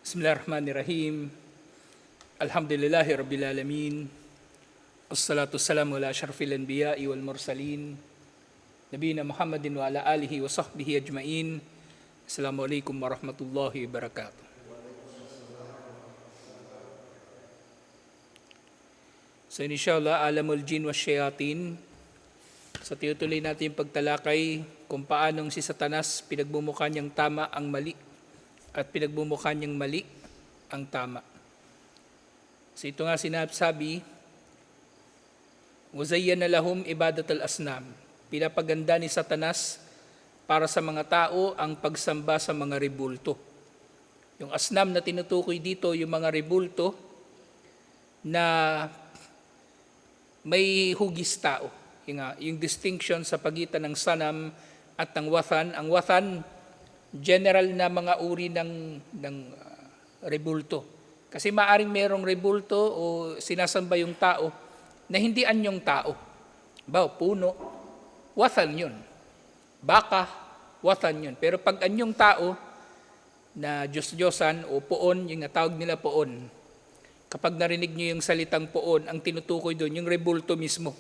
Bismillahirrahmanirrahim. Alhamdulillahi Rabbil Alamin. Wassalatu wassalamu ala asyrafil anbiya'i wal mursalin. Nabiyina Muhammadin wa ala alihi wa sahbihi ajma'in. Assalamualaikum warahmatullahi wabarakatuh. So inshallah, alamul jin wa syayatin. Sa tinutuloy natin yung pagtalakay kung paanong si Satanas pinagbumukha niyang tama ang mali at pinagbumukha niyang mali ang tama. So ito nga sinasabi, وَزَيَّنَ لَهُمْ إِبَادَةَ الْأَصْنَامِ. Pinapaganda ni Satanas para sa mga tao ang pagsamba sa mga rebulto. Yung asnam na tinutukoy dito, yung mga rebulto na may hugis tao. Yung distinction sa pagitan ng sanam at ng wathan. Ang wathan, general na mga uri ng rebulto. Kasi maaring merong rebulto o sinasamba yung tao na hindi anyong tao. Puno, wathan yun. Baka, wathan yun. Pero pag anyong tao na Diyos-Diyosan o poon, yung natawag nila poon, kapag narinig nyo yung salitang poon, ang tinutukoy doon, yung rebulto mismo.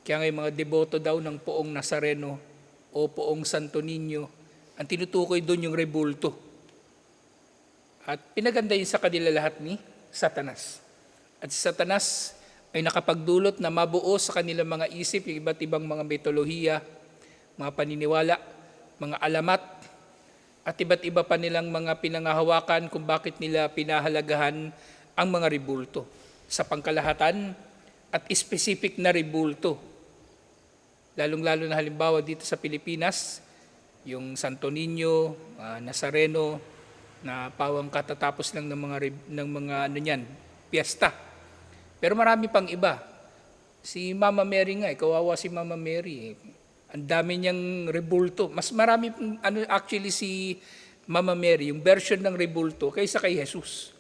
Kaya nga yung mga deboto daw ng poong Nazareno o poong Santo Niño, ang tinutukoy doon yung rebulto. At pinaganda yun sa kanila lahat ni Satanas. At si Satanas ay nakapagdulot na mabuo sa kanilang mga isip yung iba't ibang mga mitolohiya, mga paniniwala, mga alamat, at iba't iba pa nilang mga pinangahawakan kung bakit nila pinahalagahan ang mga rebulto sa pangkalahatan at specific na rebulto. Lalong-lalo na halimbawa dito sa Pilipinas, yung Santo Niño, Nazareno, na pawang katatapos lang ng mga piyesta. Pero marami pang iba. Si Mama Mary nga, kawawa si Mama Mary. Ang dami niyang rebulto. Mas marami actually si Mama Mary, yung version ng rebulto, kaysa kay Jesus.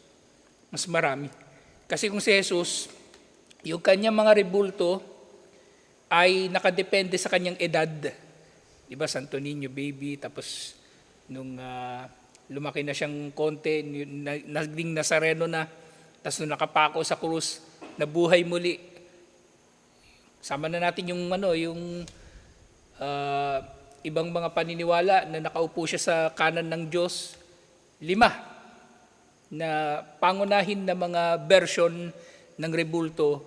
Mas marami. Kasi kung si Jesus, yung kanyang mga rebulto ay nakadepende sa kanyang edad. Diba, Santo Niño baby, tapos nung lumaki na siyang konti, naging Nazareno na, tapos nung nakapako sa krus, nabuhay muli. Sama na natin yung ibang mga paniniwala na nakaupo siya sa kanan ng Diyos. 5 na pangunahin na mga version ng rebulto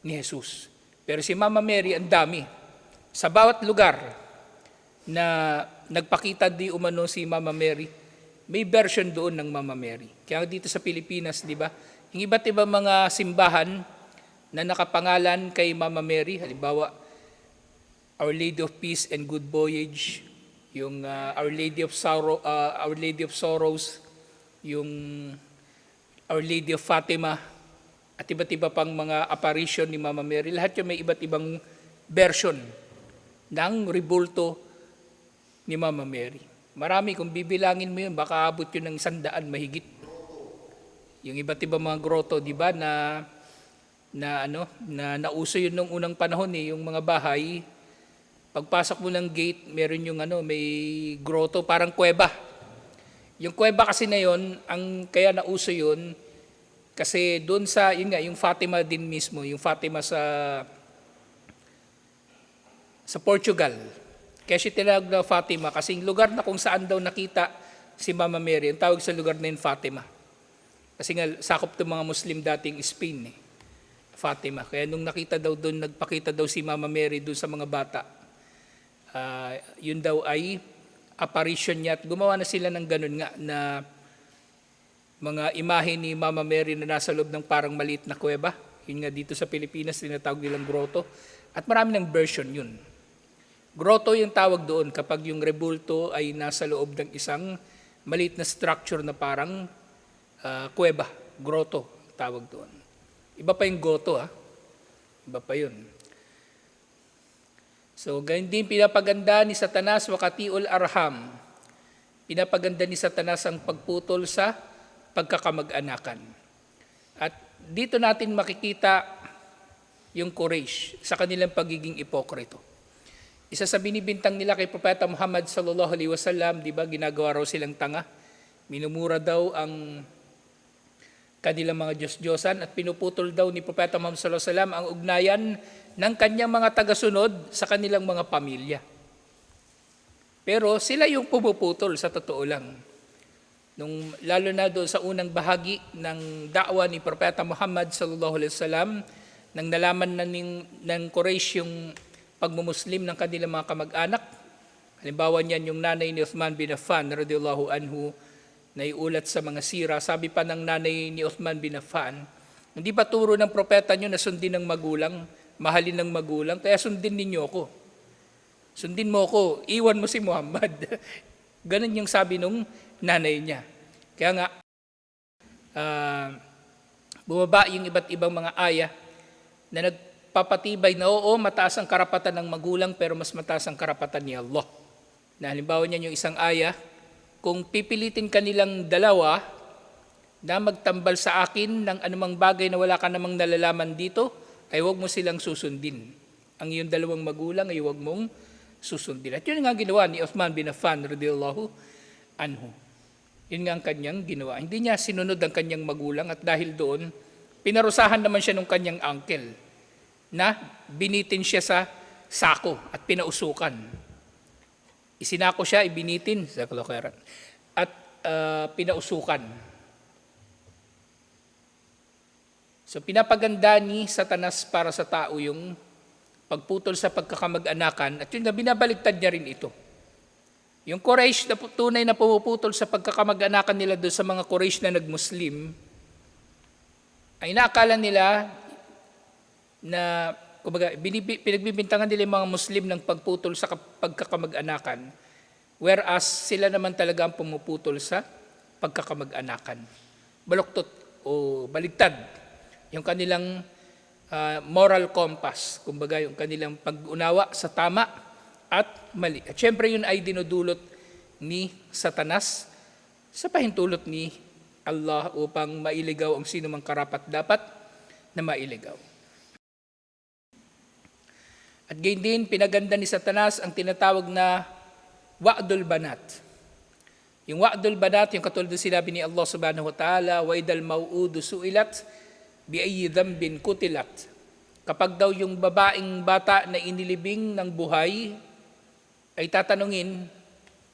ni Jesus. Pero si Mama Mary, ang dami. Sa bawat lugar na nagpakita di umano si Mama Mary, may version doon ng Mama Mary. Kaya dito sa Pilipinas, di ba, yung iba't ibang mga simbahan na nakapangalan kay Mama Mary, halimbawa, Our Lady of Peace and Good Voyage, yung Our Lady of Sorrows, yung Our Lady of Fatima, at iba't iba pang mga apparition ni Mama Mary. Lahat yung may iba't ibang version ng rebulto ni Mama Mary. Marami, kung bibilangin mo yun, baka abot yun ng 100 mahigit. Yung iba't ibang mga grotto, di ba, na nauso yun nung unang panahon yung mga bahay. Pagpasok mo ng gate, meron yung may grotto, parang kuweba. Yung kuweba kasi na yun, kaya nauso yun, kasi doon sa, yung Fatima din mismo, yung Fatima sa Portugal. Kaya siya tinawag na Fatima kasi yung lugar na kung saan daw nakita si Mama Mary, ang tawag sa lugar na yun Fatima. Kasi nga sakop ng mga Muslim dating Spain, Fatima. Kaya nung nakita daw doon, nagpakita daw si Mama Mary doon sa mga bata. Yun daw ay apparition niya at gumawa na sila ng ganun nga na mga imahe ni Mama Mary na nasa loob ng parang maliit na kuweba. Yun nga dito sa Pilipinas, tinatawag nilang grotto. At marami ng version yun. Grotto yung tawag doon kapag yung rebulto ay nasa loob ng isang maliit na structure na parang kuweba. Grotto tawag doon. Iba pa yung goto, Iba pa yun. So, ganyan din pinapaganda ni Satanas wakatiul arham. Pinapaganda ni Satanas ang pagputol sa pagkakamag-anakan. At dito natin makikita yung Quraysh sa kanilang pagiging ipokrito. Isa sa binibintang nila kay Propeta Muhammad sallallahu alaihi wasallam, di ba, ginagawa raw silang tanga. Minumura daw ang kanilang mga Diyos-Diyosan at pinuputol daw ni Propeta Muhammad sallallahu alaihi wasallam ang ugnayan ng kanyang mga tagasunod sa kanilang mga pamilya. Pero sila yung pumuputol sa totoo lang. Lalo na doon sa unang bahagi ng da'wa ni Propeta Muhammad sallallahu alaihi wasallam, nang nalaman na ng Quraysh yung pagmumuslim ng kanilang mga kamag-anak. Halimbawa niyan yung nanay ni Uthman bin Affan radhiyallahu anhu, na iulat sa mga sira. Sabi pa ng nanay ni Uthman bin Affan, hindi ba turo ng propeta nyo na sundin ng magulang, mahalin ng magulang, kaya sundin ninyo ako. Sundin mo ako, iwan mo si Muhammad. Ganun yung sabi nung nanay niya. Kaya nga, bumaba yung iba't ibang mga aya na nagpapatibay na oo, mataas ang karapatan ng magulang pero mas mataas ang karapatan ni Allah. Na halimbawa niyan yung isang aya, kung pipilitin ka nilang dalawa na magtambal sa akin ng anumang bagay na wala ka namang nalalaman dito, ay huwag mo silang susundin. Ang iyong dalawang magulang ay huwag mong susundin. At yun nga ginawa ni Uthman bin Affan radhiyallahu anhu. Yun nga ang kanyang ginawa. Hindi niya sinunod ang kanyang magulang at dahil doon, pinarusahan naman siya ng kanyang uncle na binitin siya sa sako at pinausukan. Isinako siya, ibinitin sa kalokeran at pinausukan. So pinapaganda ni Satanas para sa tao yung pagputol sa pagkakamag-anakan at yun na binabaligtad niya rin ito. Yung Quraysh na tunay na pumuputol sa pagkakamag-anakan nila doon sa mga Quraysh na nag-Muslim, ay inaakala nila na kumbaga, pinagbibintangan nila yung mga Muslim ng pagputol sa pagkakamag-anakan, whereas sila naman talaga ang pumuputol sa pagkakamag-anakan. Baluktot o baligtad yung kanilang moral compass, kumbaga yung kanilang pag-unawa sa tama at mali. At syempre yun ay dinudulot ni Satanas sa pahintulot ni Allah upang mailigaw ang sino mang karapat-dapat na mailigaw. At gayon din, pinaganda ni Satanas ang tinatawag na wa'dul banat. Yung wa'dul banat, yung katulad ng sinabi ni Allah subhanahu wa ta'ala, وَإِذَا الْمَوْءُودُ سُئِلَتْ بِأَيِّ ذَنْبٍ قُتِلَتْ. Kapag daw yung babaeng bata na inilibing ng buhay, ay tatanungin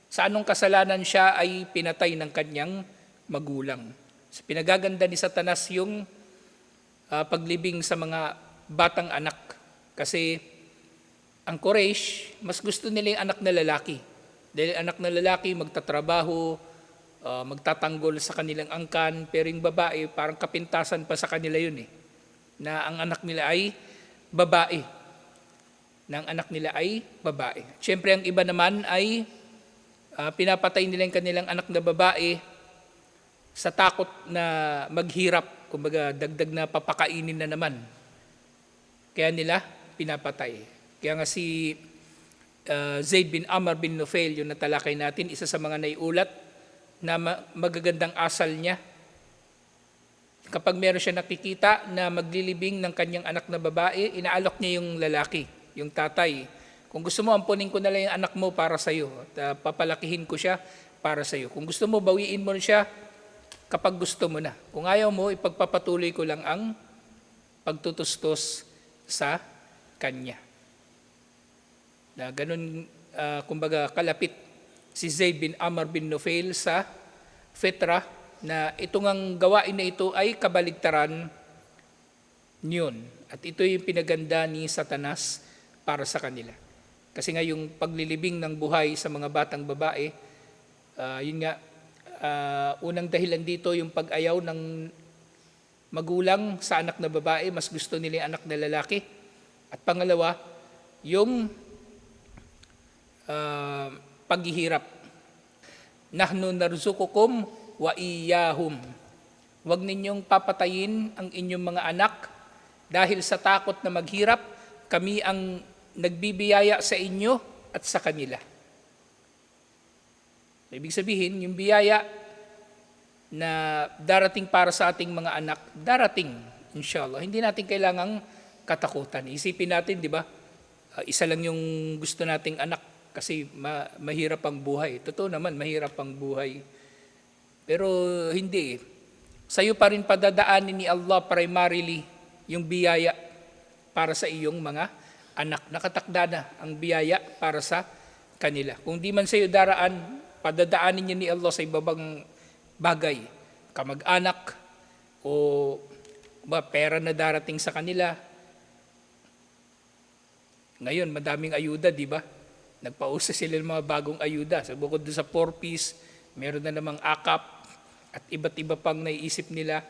sa anong kasalanan siya ay pinatay ng kanyang magulang. So, pinagaganda ni Satanas yung paglibing sa mga batang anak. Kasi ang Quraysh, mas gusto nila yung anak na lalaki. Dahil anak na lalaki magtatrabaho, magtatanggol sa kanilang angkan, pero yung babae parang kapintasan pa sa kanila yun na ang anak nila ay babae. Siyempre ang iba naman ay pinapatay nila yung kanilang anak na babae sa takot na maghirap, kumbaga dagdag na papakainin na naman. Kaya nila pinapatay. Kaya nga si Zaid bin Amr bin Nufail, yung natalakay natin, isa sa mga naiulat na magagandang asal niya. Kapag meron siya nakikita na maglilibing ng kanyang anak na babae, inaalok niya yung lalaki, yung tatay. Kung gusto mo, ampunin ko na lang yung anak mo para sa iyo at papalakihin ko siya para sa iyo. Kung gusto mo, bawiin mo siya kapag gusto mo na. Kung ayaw mo, ipagpapatuloy ko lang ang pagtutustos sa kanya. Na ganun, kumbaga, kalapit si Zaid bin Amr bin Nufail sa fitra na itong ang gawain na ito ay kabaligtaran niyon. At ito yung pinaganda ni Satanas para sa kanila. Kasi nga yung paglilibing ng buhay sa mga batang babae, yun nga, unang dahilan dito yung pag-ayaw ng magulang sa anak na babae, mas gusto nila yung anak na lalaki. At pangalawa, yung paghihirap. Nahnu narzuqukum wa iyahum. Huwag ninyong papatayin ang inyong mga anak dahil sa takot na maghirap, kami ang nagbibiyaya sa inyo at sa kanila. Ibig sabihin, yung biyaya na darating para sa ating mga anak, darating, inshallah. Hindi natin kailangang katakutan. Isipin natin, di ba? Isa lang yung gusto nating anak kasi mahirap ang buhay. Totoo naman, mahirap ang buhay. Pero hindi eh. Sa'yo pa rin padadaanin ni Allah primarily yung biyaya para sa iyong mga anak. Nakatakda na ang biyaya para sa kanila. Kung di man sa'yo daraan, padadaanin niya ni Allah sa ibabang bagay. Kamag-anak o pera na darating sa kanila. Ngayon, madaming ayuda, di ba? Nagpausa sila ng mga bagong ayuda. Sa bukod doon sa 4-piece, meron na namang akap at iba't iba pang naiisip nila.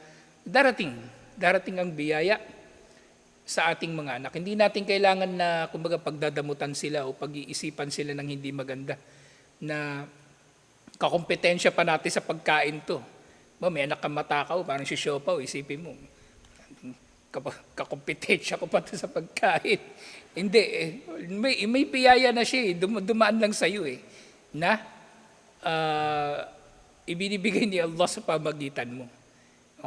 Darating ang biyaya sa ating mga anak. Hindi natin kailangan na kumbaga pagdadamutan sila o pag-iisipan sila ng hindi maganda na kakompetensya pa natin sa pagkain to. May anak kang matakaw, parang si Siopaw, isipin mo. Kakompetensya ko pa to sa pagkain. Hindi eh. May biyaya na siya eh. Dumaan lang sa'yo eh. Na ibinibigay ni Allah sa pamagitan mo.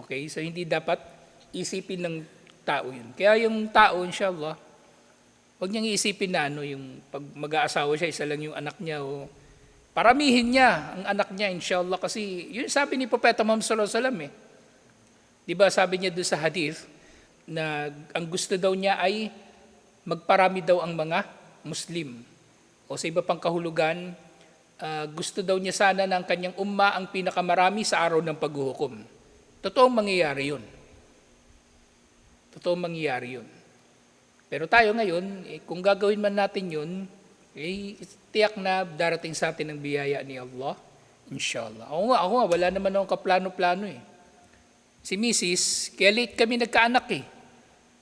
Okay? So hindi dapat isipin ng tao yun. Kaya yung tao, inshallah, huwag niyang iisipin na yung pag mag-aasawa siya, isa lang yung anak niya o paramihin niya ang anak niya, inshallah. Kasi yun sabi ni Propeta Muhammad sallallahu alaihi wasallam eh. Diba sabi niya doon sa hadith na ang gusto daw niya ay magparami daw ang mga Muslim. O sa iba pang kahulugan, gusto daw niya sana na ang kanyang umma ang pinakamarami sa araw ng paghuhukom. Totoong mangyayari yun. Totoong mangyayari yun. Pero tayo ngayon, kung gagawin man natin yun, tiyak na darating sa atin ang biyaya ni Allah. Inshallah. Ako nga, wala naman akong kaplano-plano eh. Si Mrs., kaya late kami nagkaanak eh.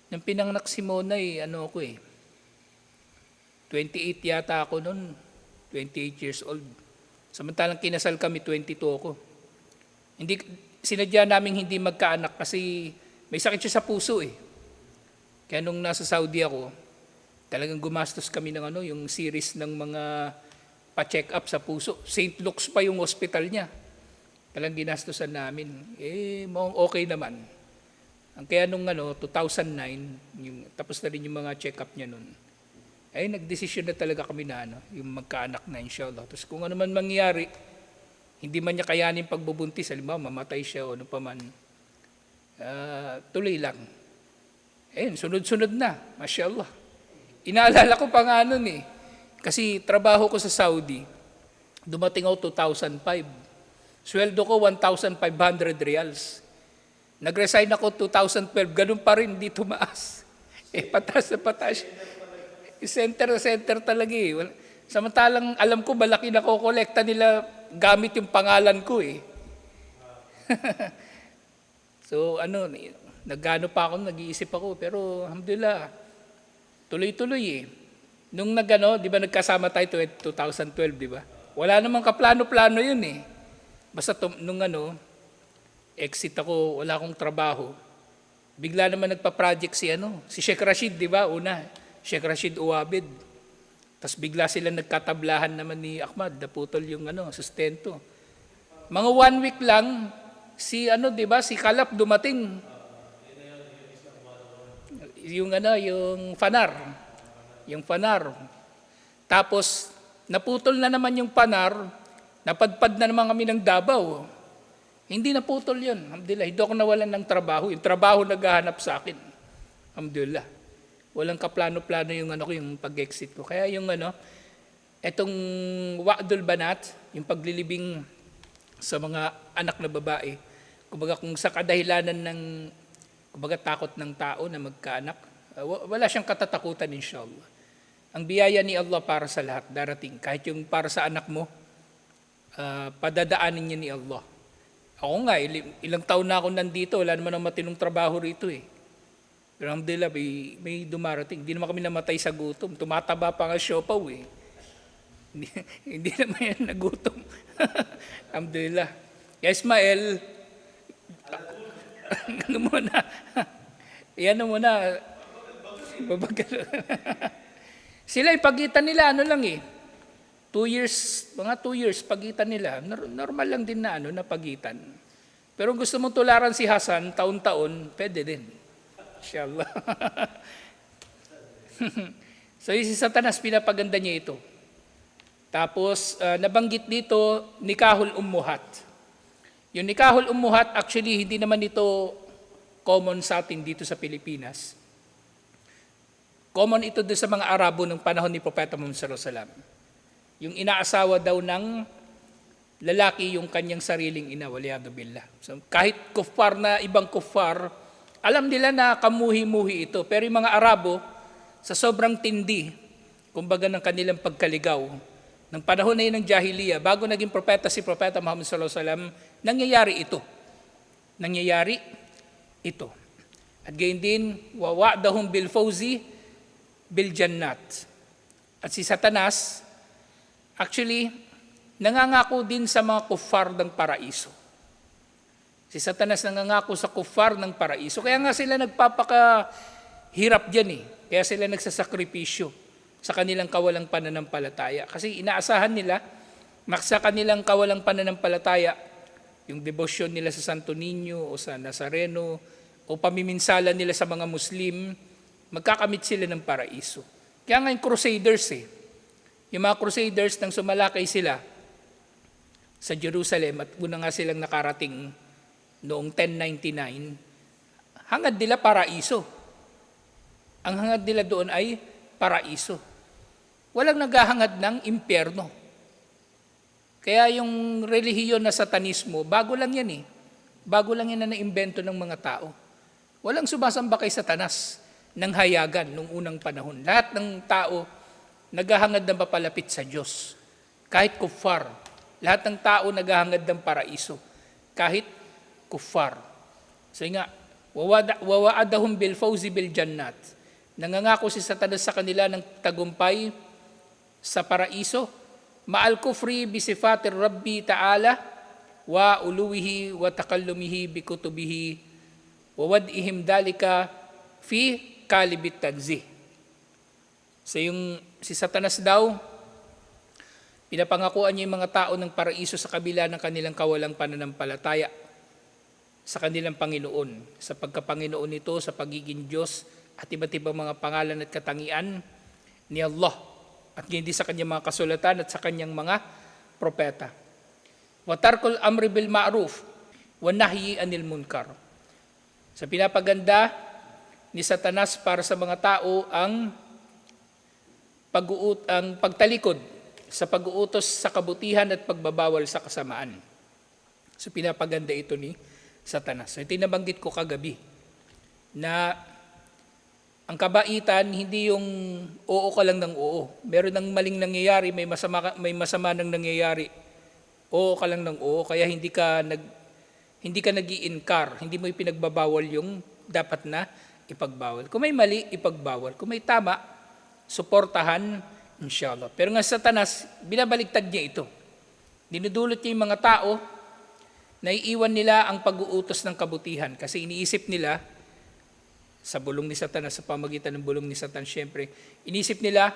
Nang pinanganak si Mona eh, 28 yata ako noon. 28 years old. Samantalang kinasal kami, 22 ako. Sinadya namin hindi magkaanak kasi may sakit siya sa puso eh. Kaya nung nasa Saudi ako, talagang gumastos kami ng yung series ng mga pa-check up sa puso. St. Luke's pa yung hospital niya. Talagang ginastosan namin. Mukhang okay naman. Ang kaya nung 2009, tapos na rin yung mga check up niya nun. Nagdesisyon na talaga kami na yung magkaanak na inshallah. Tapos kung ano man mangyari, hindi man niya kayanin pagbubuntis, halimbawa mamatay siya o ano pa man, tuloy lang. Sunod-sunod na, mashallah. Inaalala ko pa nga nun eh. Kasi trabaho ko sa Saudi, dumating ako 2005. Sweldo ko 1,500 reals. Nag-resign ako 2012, ganun pa rin, hindi tumaas. Patas na patas. Center na center talaga eh. Samantalang alam ko malaki na kokolekta nila gamit yung pangalan ko eh. So nagano pa ako, nag-iisip ako, pero alhamdulillah, tuloy-tuloy eh. Nung di ba nagkasama tayo 2012, di ba? Wala namang kaplano-plano yun eh. Basta nung exit ako, wala akong trabaho. Bigla naman nagpa-project si Sheikh Rashid, di ba? Sheikh Rashid Uwabid. Tapos bigla sila nagkatablahan naman ni Ahmad, naputol yung sustento. Mga 1 week lang, di ba, si Kalap dumating. Yung fanar. Yung fanar. Tapos, naputol na naman yung fanar, napadpad na naman kami ng Davao. Hindi naputol yun. Alhamdulillah, hindi ako nawalan ng trabaho. Yung trabaho naghahanap sa akin. Alhamdulillah. Walang kaplano-plano yung pag-exit ko. Kaya etong wa'dul banat, yung paglilibing sa mga anak na babae, kumbaga kung sa kadahilanan ng takot ng tao na magkaanak, wala siyang katatakutan inshallah. Ang biyaya ni Allah para sa lahat darating. Kahit yung para sa anak mo, padadaanin niya ni Allah. Ako nga, ilang taon na ako nandito, wala naman ang matinong trabaho rito eh. Pero alhamdulillah, may dumarating. Hindi naman kami namatay sa gutom. Tumataba pa nga Siopaw eh. Hindi naman yan nagutom. Alhamdulillah. Kaya Ismael, yan muna. Sila pagitan nila, lang eh. 2 years, mga 2 years pagitan nila. Normal lang din na pagitan. Pero gusto mong tularan si Hasan, taon-taon, pwede din. Inshallah. So si Satanas, pinapaganda niya ito. Tapos nabanggit dito, nikahul ummuhat. Yung nikahul ummuhat, actually, hindi naman ito common sa atin dito sa Pilipinas. Common ito doon sa mga Arabo ng panahon ni Propeta Muhammad sallallahu alaihi wasallam. Yung inaasawa daw ng lalaki yung kanyang sariling ina, waliyadu billah. So, kahit kuffar na ibang kuffar, alam nila na kamuhi-muhi ito. Pero yung mga Arabo, sa sobrang tindi, kumbaga ng kanilang pagkaligaw, ng panahon na yun ng Jahiliyyah, bago naging propeta si Propeta Muhammad sallallahu alaihi wasallam, nangyayari ito. Nangyayari ito. At gayon din, wa'adahum bil fawzi bil jannat. At si Satanas, actually, nangangako din sa mga kuffar ng paraiso. Si Satanas nangangako sa kuffar ng paraiso. Kaya nga sila nagpapakahirap dyan eh. Kaya sila nagsasakripisyo sa kanilang kawalang pananampalataya. Kasi inaasahan nila, sa kanilang kawalang pananampalataya, yung devotion nila sa Santo Niño o sa Nazareno o pamiminsala nila sa mga Muslim, magkakamit sila ng paraiso. Kaya nga yung Crusaders yung mga Crusaders nang sumalakay sila sa Jerusalem at una nga silang nakarating noong 1099, hangad nila paraiso. Ang hangad nila doon ay paraiso. Walang naghahangad ng impyerno. Kaya yung relihiyon na satanismo, bago lang yan Bago lang yan na naimbento ng mga tao. Walang sumasamba kay Satanas ng hayagan nung unang panahon. Lahat ng tao naghahangad ng papalapit sa Diyos. Kahit kuffar. Lahat ng tao naghahangad ng paraiso. Kahit kuffar. So nga, wawa'adahum bil fawzi bil jannat. Nangangako si Satanas sa kanila ng tagumpay sa paraiso. Ma'al kufri bi sifatir Rabbi ta'ala wa uluwihi wa takallumihi bi kutubihi wa wad'ihim dalika fi kalibit tanzih. So yung si Satanas daw, pinapangakuan niya yung mga tao ng paraiso sa kabila ng kanilang kawalang pananampalataya sa kanilang Panginoon. Sa pagkapanginoon nito, sa pagiging Diyos at iba't ibang mga pangalan at katangian ni Allah. At hindi sa kanyang mga kasulatan at sa kanyang mga propeta. Wa tarkul amri bil ma'ruf wa nahyi anil munkar. Sa pinapaganda ni Satanas para sa mga tao ang pagtalikod sa pag-uutos sa kabutihan at pagbabawal sa kasamaan. So pinapaganda ito ni Satanas. So ito nabanggit ko kagabi na ang kabaitan hindi yung oo ka lang ng oo. Meron ng maling nangyayari, may masama nang nangyayari. Oo ka lang ng oo, kaya hindi ka nag-i-inkar, hindi mo ipinagbabawal yung dapat na ipagbawal. Kung may mali, ipagbawal. Kung may tama, suportahan, inshallah. Pero nga Satanas, binabaligtad niya ito. Dinudulot niya yung mga tao na iiwan nila ang pag-uutos ng kabutihan kasi iniisip nila sa bulong ni Satanas, sa pamagitan ng bulong ni Satanas, syempre, inisip nila,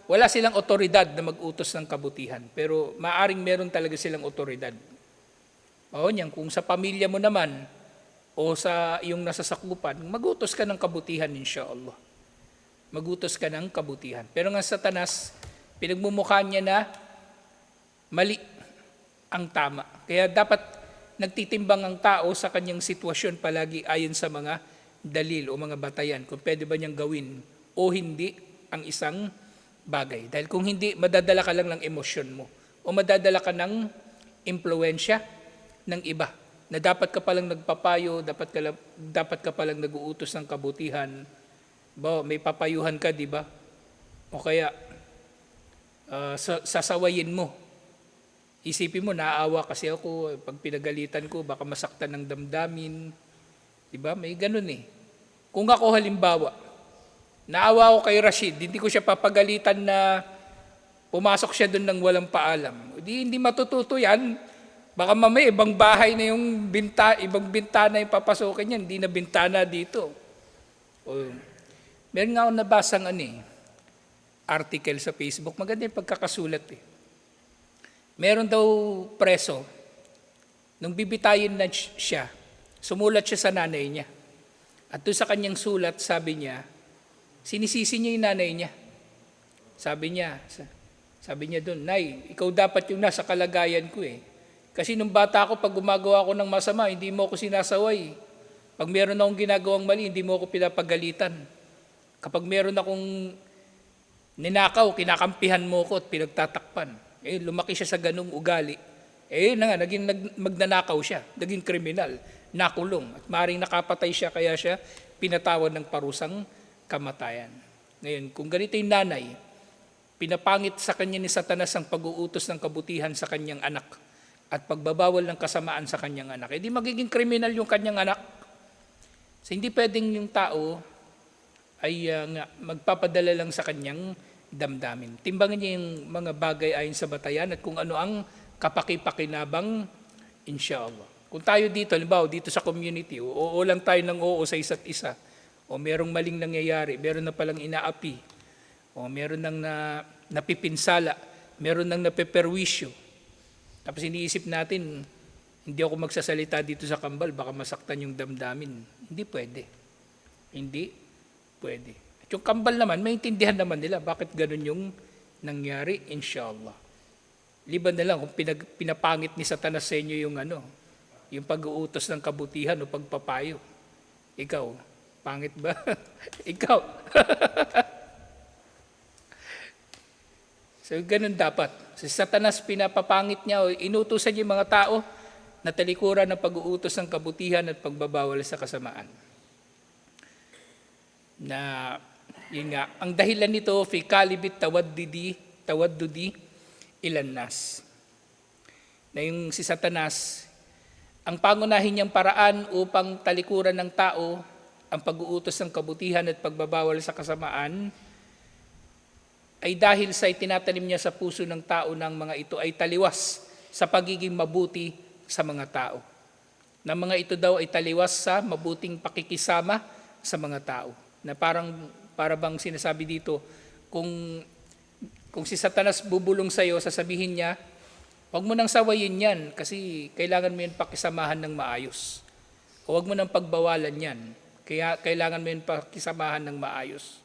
wala silang otoridad na mag-utos ng kabutihan. Pero maaring meron talaga silang otoridad. O niyan, kung sa pamilya mo naman, o sa iyong nasasakupan, mag-utos ka ng kabutihan, insyaAllah. Mag-utos ka ng kabutihan. Pero nga Satanas, pinagmumukha niya na mali ang tama. Kaya dapat nagtitimbang ang tao sa kanyang sitwasyon palagi ayon sa mga dalil o mga batayan kung pwede ba niyang gawin o hindi ang isang bagay. Dahil kung hindi, madadala ka lang ng emosyon mo o madadala ka ng impluensya ng iba na dapat ka palang nagpapayo, dapat ka palang nag-uutos ng kabutihan. May papayuhan ka, di ba? O kaya sasawayin mo. Isipin mo, naaawa kasi ako, pag pinagalitan ko, baka masaktan ng damdamin. Diba? May ganun Kung ako halimbawa, naawa ko kay Rashid, hindi ko siya papagalitan na pumasok siya doon ng walang paalam. Hindi matututo yan. Baka mamaya ibang bahay na yung ibang bintana yung papasokin niya, hindi na bintana dito. Meron nga ako nabasang article sa Facebook, maganda yung pagkakasulat Meron daw preso, nung bibitayin na siya, sumulat siya sa nanay niya. At doon sa kanyang sulat, sabi niya, sinisisi niya yung nanay niya. Sabi niya doon, Nay, ikaw dapat yung nasa kalagayan ko Kasi nung bata ako, pag gumagawa ako ng masama, hindi mo ako sinasaway. Pag meron akong ginagawang mali, hindi mo ako pinapagalitan. Kapag meron akong ninakaw, kinakampihan mo ko at pinagtatakpan. Lumaki siya sa ganung ugali. Naging magnanakaw siya, naging kriminal, nakulong. At maaaring nakapatay siya, kaya siya pinatawan ng parusang kamatayan. Ngayon, kung ganito yung nanay, pinapangit sa kanya ni Satanas ang pag-uutos ng kabutihan sa kanyang anak at pagbabawal ng kasamaan sa kanyang anak, di magiging kriminal yung kanyang anak. So, hindi pwedeng yung tao ay magpapadala lang sa kanyang damdamin. Timbangin niya yung mga bagay ayon sa batayan at kung ano ang kapaki-pakinabang, inshallah. Kung tayo dito, halimbawa dito sa community, oo lang tayo ng oo sa isa't isa, o merong maling nangyayari, meron na palang inaapi, o meron nang napipinsala, meron nang napeperwisyo, tapos iniisip natin, hindi ako magsasalita dito sa kambal, baka masaktan yung damdamin. Hindi pwede. Hindi pwede. At yung kambal naman, maintindihan naman nila bakit ganun yung nangyari, inshallah. Liban na lang kung pinapangit ni Satanas sa inyo yung pag-uutos ng kabutihan o pagpapayo. Ikaw, pangit ba? Ikaw. So, ganun dapat. Si Satanas, pinapapangit niya o inutusan niya yung mga tao na talikuran ng pag-uutos ng kabutihan at pagbabawal sa kasamaan. Na, yun nga, ang dahilan nito, fi kalibit tawaddudi ilan nas. Na yung si Satanas, ang pangunahin niyang paraan upang talikuran ng tao ang pag-uutos ng kabutihan at pagbabawal sa kasamaan ay dahil sa itinatanim niya sa puso ng tao ng mga ito ay taliwas sa pagiging mabuti sa mga tao. Na mga ito daw ay taliwas sa mabuting pakikisama sa mga tao. Na para bang sinasabi dito, kung si Satanas bubulong sa iyo, sasabihin niya, huwag mo nang sawayin yan kasi kailangan mo yan pakisamahan ng maayos. O huwag mo nang pagbawalan yan, kaya kailangan mo yan pakisamahan ng maayos.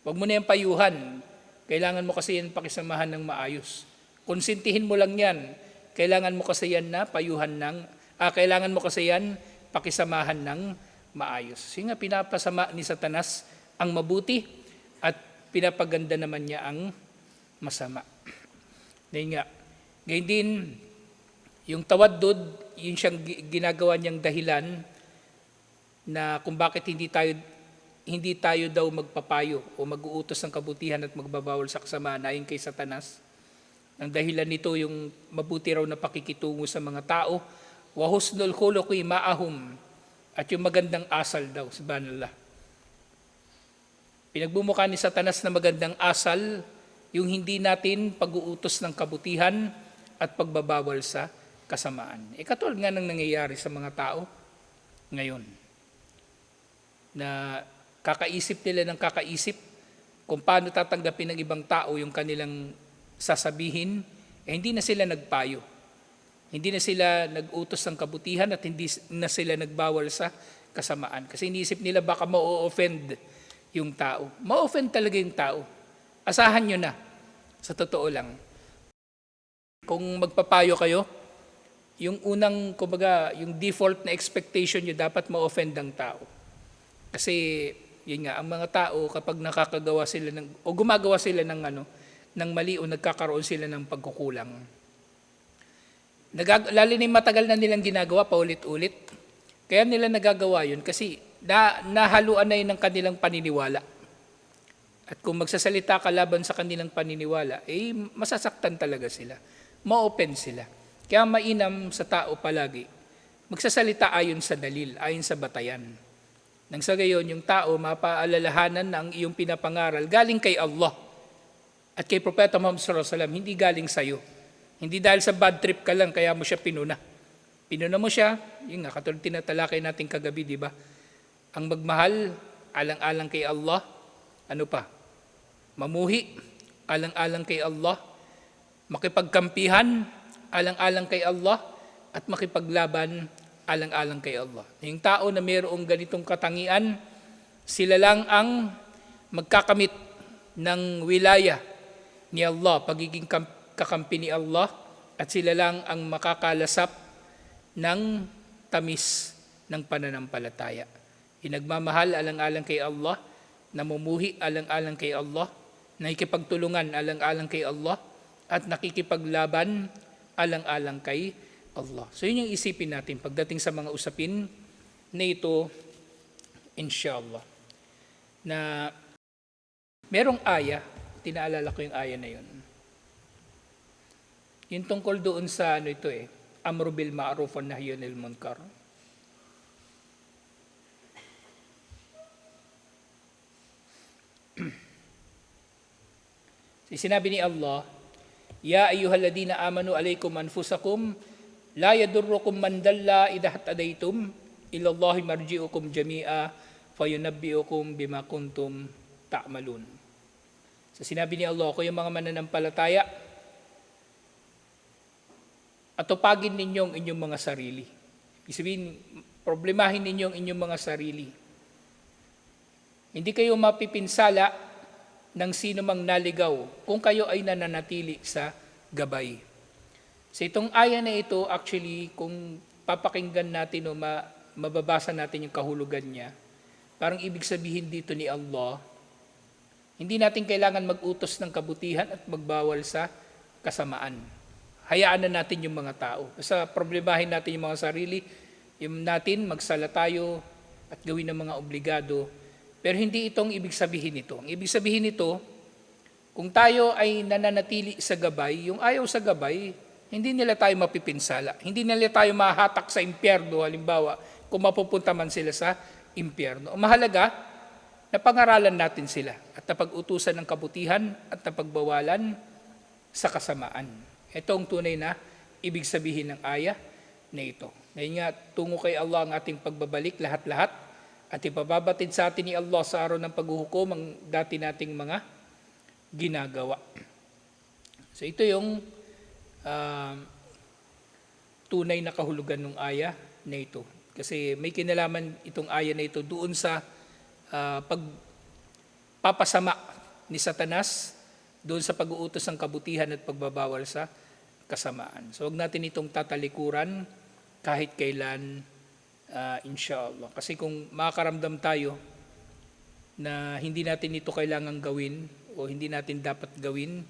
Huwag mo na yan payuhan, kailangan mo kasi yan pakisamahan ng maayos. Konsintihin mo lang yan, kailangan mo kasi yan na kailangan mo kasi yan pakisamahan ng maayos. Kasi nga pinapasama ni Satanas ang mabuti at pinapaganda naman niya ang masama. Dahil nga, ngayon din, yung tawaddud, yun siyang ginagawa niyang dahilan na kung bakit hindi tayo daw magpapayo o mag-uutos ng kabutihan at magbabawal sa kasamaan ayon kay Satanas. Ang dahilan nito yung mabuti raw na pakikitungo sa mga tao, wa husnul khuluqi ma'ahum, at yung magandang asal daw, subhanallah. Pinagbumukha ni Satanas na magandang asal, yung hindi natin pag-uutos ng kabutihan at pagbabawal sa kasamaan. Katulad nga ng nangyayari sa mga tao ngayon, na kakaisip nila ng kakaisip kung paano tatanggapin ng ibang tao yung kanilang sasabihin, hindi na sila nagpayo. Hindi na sila nag-utos ng kabutihan at hindi na sila nagbawal sa kasamaan. Kasi iniisip nila baka ma-offend yung tao. Ma-offend talaga yung tao. Asahan nyo na. Sa totoo lang. Kung magpapayo kayo, yung unang, yung default na expectation nyo, dapat ma-offend ang tao. Kasi, yun nga, ang mga tao kapag nakakagawa sila o gumagawa sila ng mali o nagkakaroon sila ng pagkukulang. Lalo na matagal na nilang ginagawa, paulit-ulit. Kaya nila nagagawa yun kasi nahaluan na yun ng kanilang paniniwala. At kung magsasalita ka laban sa kanilang paniniwala, masasaktan talaga sila. Ma-open sila. Kaya mainam sa tao palagi, magsasalita ayon sa dalil, ayon sa batayan. Nang sa gayon, yung tao mapaalalahanan na ang iyong pinapangaral galing kay Allah at kay Propeta Muhammad sallallahu alaihi wasallam, hindi galing sa iyo. Hindi dahil sa bad trip ka lang kaya mo siya pinuna. Pinuna mo siya, yun nga, katulad tinatalakay natin kagabi, di ba? Ang magmahal, alang-alang kay Allah, ano pa? Mamuhi, alang-alang kay Allah, makipagkampihan, alang-alang kay Allah, at makipaglaban, alang-alang kay Allah. Yung tao na mayroong ganitong katangian, sila lang ang magkakamit ng wilaya ni Allah, pagiging kakampi ni Allah at sila lang ang makakalasap ng tamis ng pananampalataya. Hinagmamahal alang-alang kay Allah, namumuhi alang-alang kay Allah, nakikipagtulungan alang-alang kay Allah, at nakikipaglaban alang-alang kay Allah. So yun yung isipin natin pagdating sa mga usapin na ito, inshallah. Na merong aya, tinaalala ko yung aya na yun. Yung tungkol doon sa amru bil ma'ruf wa nahyu anil munkar. Sinabi ni Allah, Ya ayyuhalladhina amanu alaykum anfusakum la yadurrukum man dalla idha hadaytum ila Allahi marji'ukum jami'a fayunabbi'ukum bima kuntum ta'malun. So sinabi ni Allah, ko yung mga mananampalataya, atupagin ninyong inyong mga sarili. Ibig sabihin, problemahin ninyong inyong mga sarili. Hindi kayo mapipinsala ng sino mang naligaw kung kayo ay nananatili sa gabay. So itong aya na ito, actually, kung papakinggan natin o mababasa natin yung kahulugan niya, parang ibig sabihin dito ni Allah, hindi natin kailangan mag-utos ng kabutihan at magbawal sa kasamaan. Hayaan na natin yung mga tao. Basta problemahin natin yung mga sarili, yung natin magsala tayo at gawin ng mga obligado. Pero hindi itong ibig sabihin nito. Ang ibig sabihin nito, kung tayo ay nananatili sa gabay, yung ayaw sa gabay, hindi nila tayo mapipinsala. Hindi nila tayo mahatak sa impyerno, halimbawa, kung mapupunta man sila sa impyerno. Ang mahalaga, napangaralan natin sila at napag-utusan ng kabutihan at napagbawalan sa kasamaan. Ito ang tunay na ibig sabihin ng aya na ito. Ngayon nga, tungo kay Allah ang ating pagbabalik lahat-lahat at ipababatid sa atin ni Allah sa araw ng paghuhukom ang dati nating mga ginagawa. So ito yung tunay na kahulugan ng aya na ito. Kasi may kinalaman itong aya na ito doon sa pagpapasama ni Satanas doon sa pag-uutos ng kabutihan at pagbabawal sa kasamaan. So huwag natin itong tatalikuran kahit kailan, inshallah. Kasi kung makakaramdam tayo na hindi natin ito kailangan gawin o hindi natin dapat gawin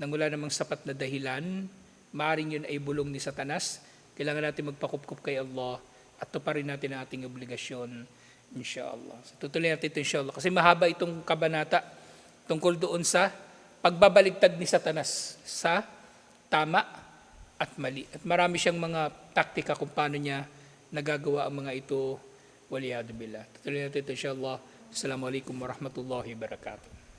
nang wala namang sapat na dahilan, maaaring yun ay bulong ni Satanas. Kailangan natin magpakupkup kay Allah at tuparin natin ang ating obligasyon, inshallah. So, tutuloy natin ito, inshallah. Kasi mahaba itong kabanata tungkol doon sa pagbabaligtad ni Satanas sa tama at mali. At marami siyang mga taktika kung paano niya nagagawa ang mga ito. Waliyadu billah. Tutuloy natin ito, inshallah. Assalamualaikum warahmatullahi wabarakatuh.